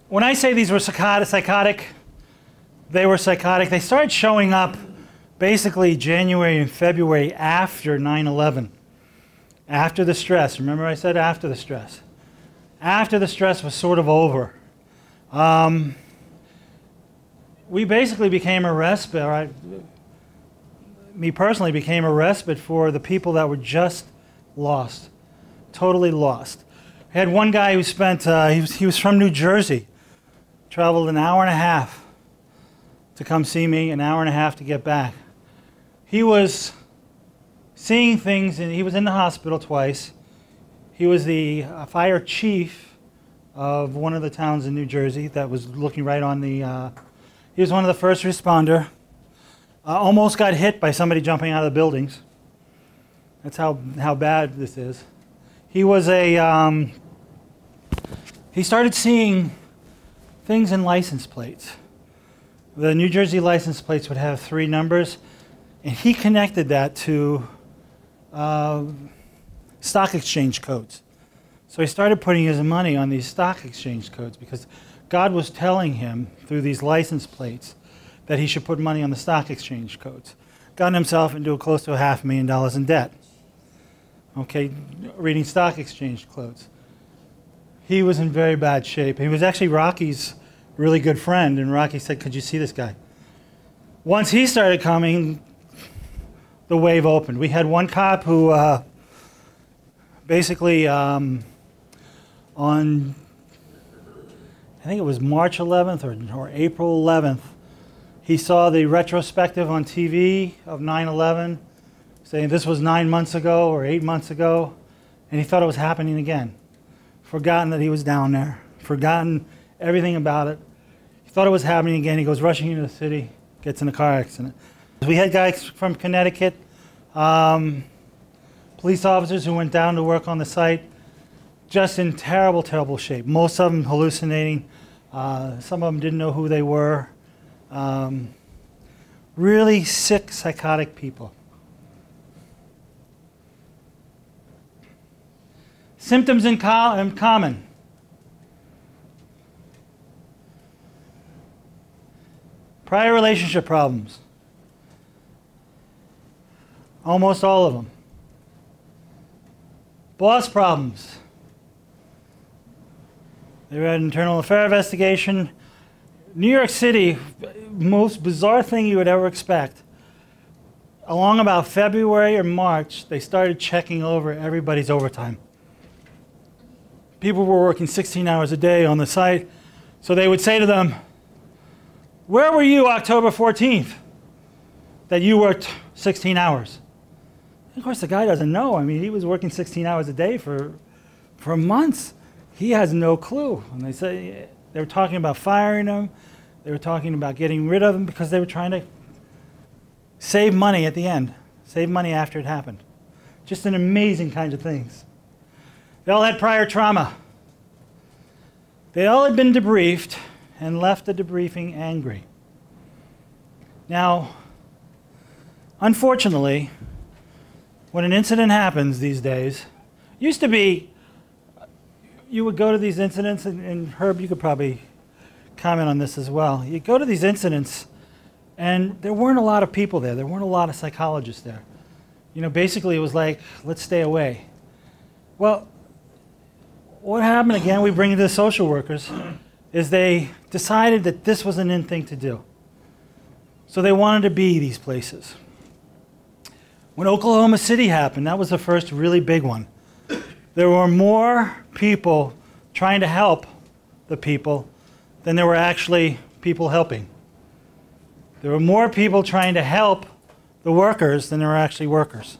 When I say these were psychotic, they were psychotic. They started showing up basically January and February after 9/11, after the stress. Remember I said after the stress. After the stress was sort of over. We basically became a respite, me personally became a respite for the people that were just lost, totally lost. I had one guy who spent, he was from New Jersey, traveled an hour and a half to come see me, an hour and a half to get back. He was seeing things, and he was in the hospital twice. He was the fire chief of one of the towns in New Jersey that was looking right on the, he was one of the first responder. Almost got hit by somebody jumping out of the buildings. That's how bad this is. He was a, he started seeing things in license plates. The New Jersey license plates would have 3 numbers, and he connected that to stock exchange codes. So he started putting his money on these stock exchange codes because God was telling him through these license plates that he should put money on the stock exchange codes. Gotten himself into close to $500,000 in debt. Okay, reading stock exchange codes. He was in very bad shape. He was actually Rocky's really good friend, and Rocky said, "Could you see this guy?" Once he started coming, the wave opened. We had one cop who basically on, I think it was March 11th or April 11th, he saw the retrospective on TV of 9/11, saying this was 9 months ago or 8 months ago, and he thought it was happening again. Forgotten that he was down there, forgotten everything about it. He thought it was happening again. He goes rushing into the city, gets in a car accident. We had guys from Connecticut, police officers who went down to work on the site, just in terrible, terrible shape. Most of them hallucinating. Some of them didn't know who they were. Really sick, psychotic people. Symptoms in common. Prior relationship problems. Almost all of them. Boss problems. They had an internal affair investigation. New York City, most bizarre thing you would ever expect. Along about February or March, they started checking over everybody's overtime. People were working 16 hours a day on the site, so they would say to them, "Where were you October 14th that you worked 16 hours?" Of course, the guy doesn't know. I mean, he was working 16 hours a day for months. He has no clue. And they were talking about firing him. They were talking about getting rid of him because they were trying to save money at the end, save money after it happened. Just an amazing kind of things. They all had prior trauma. They all had been debriefed and left the debriefing angry. Now, unfortunately, when an incident happens these days, used to be, you would go to these incidents, and Herb, you could probably comment on this as well. You go to these incidents, and there weren't a lot of people there. There weren't a lot of psychologists there. You know, basically it was like, let's stay away. Well, what happened again, we bring it to the social workers, is they decided that this was an in thing to do. So they wanted to be these places. When Oklahoma City happened, that was the first really big one. There were more people trying to help the people than there were actually people helping. There were more people trying to help the workers than there were actually workers.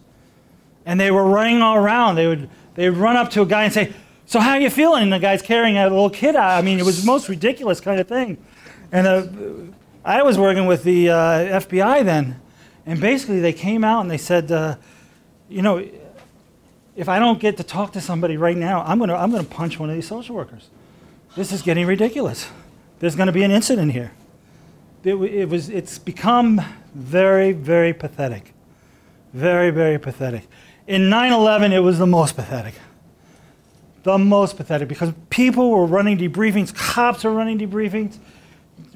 And they were running all around. They would run up to a guy and say, "So how are you feeling?" And the guy's carrying a little kid out. I mean, it was the most ridiculous kind of thing. And I was working with the FBI then. And basically they came out and they said, you know, if I don't get to talk to somebody right now, I'm gonna punch one of these social workers. This is getting ridiculous. There's going to be an incident here. It's become very, very pathetic. Very, very pathetic. In 9/11, it was the most pathetic. The most pathetic, because people were running debriefings, cops were running debriefings.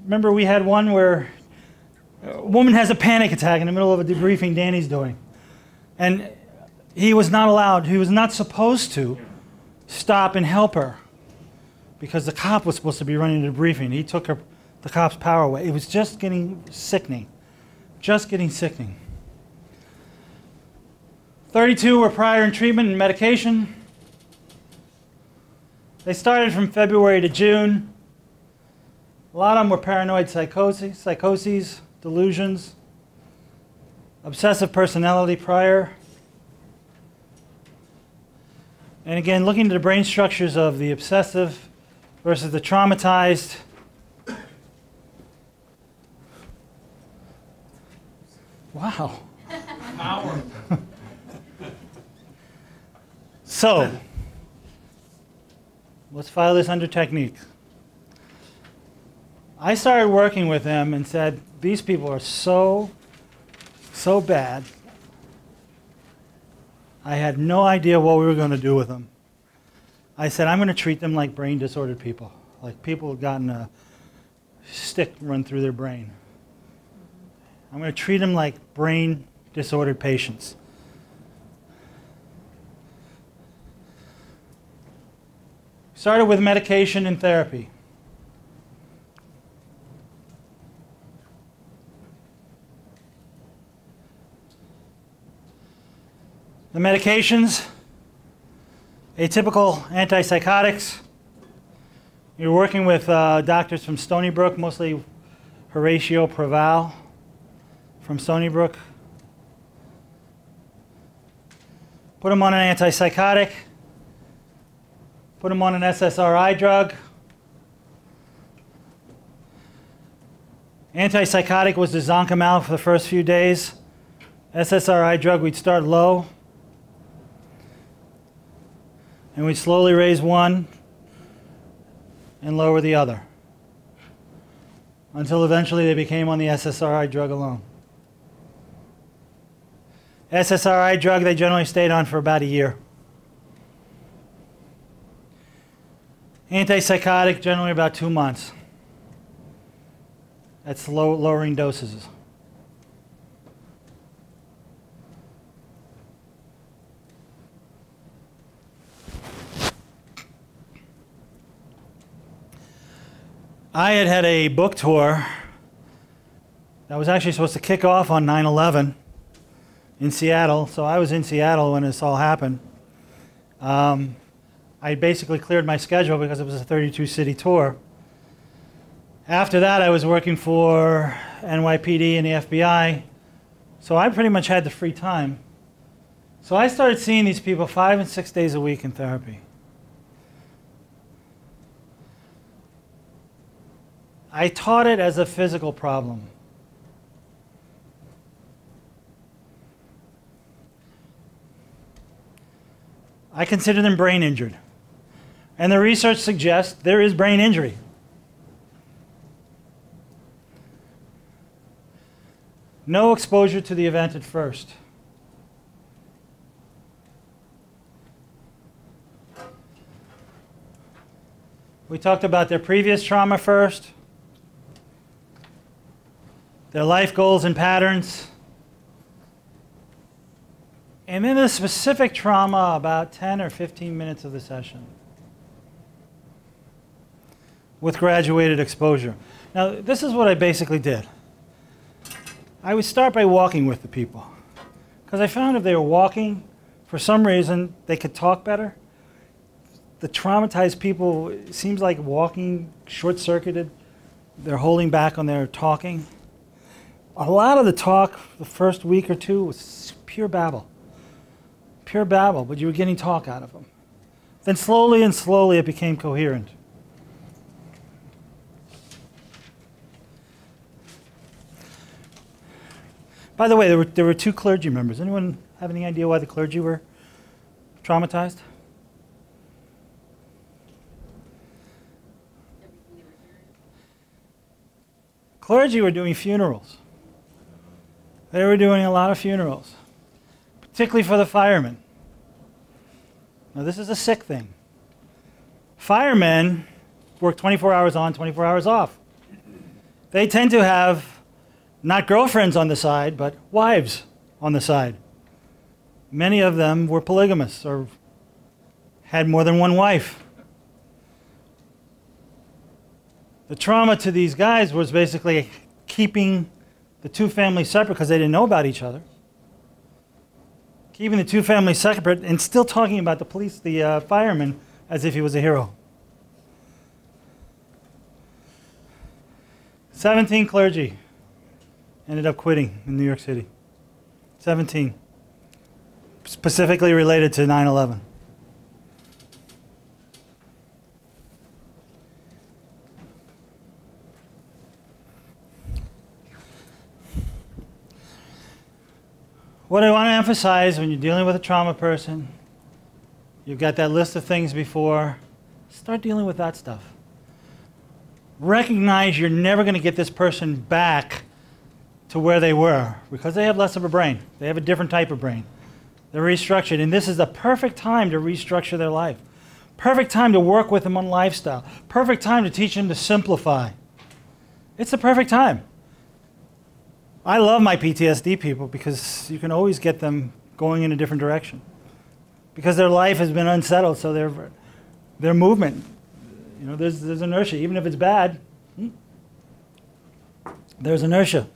Remember, we had one where a woman has a panic attack in the middle of a debriefing Danny's doing. And he was not allowed, he was not supposed to stop and help her because the cop was supposed to be running the debriefing. He took the cop's power away. It was just getting sickening. Just getting sickening. 32 were prior in treatment and medication. They started from February to June. A lot of them were paranoid psychoses, delusions, obsessive personality prior. And again, looking at the brain structures of the obsessive versus the traumatized. Wow. Power. So, let's file this under technique. I started working with them and said, these people are so bad. I had no idea what we were going to do with them. I said, I'm going to treat them like brain disordered people, like people who've gotten a stick run through their brain. I'm going to treat them like brain disordered patients. Started with medication and therapy. The medications, atypical antipsychotics. You're working with doctors from Stony Brook, mostly Horatio Preval from Stony Brook. Put them on an antipsychotic. Put them on an SSRI drug. Antipsychotic was the Zoncomal for the first few days. SSRI drug, we'd start low. And we'd slowly raise one and lower the other. Until eventually they became on the SSRI drug alone. SSRI drug they generally stayed on for about a year. Antipsychotic, generally about 2 months. That's lowering doses. I had a book tour that was actually supposed to kick off on 9/11 in Seattle. So I was in Seattle when this all happened. I basically cleared my schedule because it was a 32-city tour. After that, I was working for NYPD and the FBI, so I pretty much had the free time. So I started seeing these people 5 and 6 days a week in therapy. I taught it as a physical problem. I consider them brain injured. And the research suggests there is brain injury. No exposure to the event at first. We talked about their previous trauma first, their life goals and patterns, and then the specific trauma about 10 or 15 minutes of the session with graduated exposure. Now, this is what I basically did. I would start by walking with the people, because I found if they were walking, for some reason, they could talk better. The traumatized people, it seems like walking short-circuited. They're holding back on their talking. A lot of the talk, the first week or two, was pure babble. Pure babble, but you were getting talk out of them. Then slowly and slowly it became coherent. By the way, there were 2 clergy members. Anyone have any idea why the clergy were traumatized? Clergy were doing funerals. They were doing a lot of funerals, particularly for the firemen. Now, this is a sick thing. Firemen work 24 hours on, 24 hours off. They tend to have not girlfriends on the side, but wives on the side. Many of them were polygamous or had more than one wife. The trauma to these guys was basically keeping the two families separate because they didn't know about each other. Keeping the two families separate and still talking about the fireman as if he was a hero. 17 clergy ended up quitting in New York City. 17. Specifically related to 9/11. What I want to emphasize when you're dealing with a trauma person, you've got that list of things before, start dealing with that stuff. Recognize you're never going to get this person back to where they were because they have less of a brain. They have a different type of brain. They're restructured, and this is the perfect time to restructure their life. Perfect time to work with them on lifestyle. Perfect time to teach them to simplify. It's the perfect time. I love my PTSD people because you can always get them going in a different direction. Because their life has been unsettled, so their movement, there's inertia. Even if it's bad, there's inertia.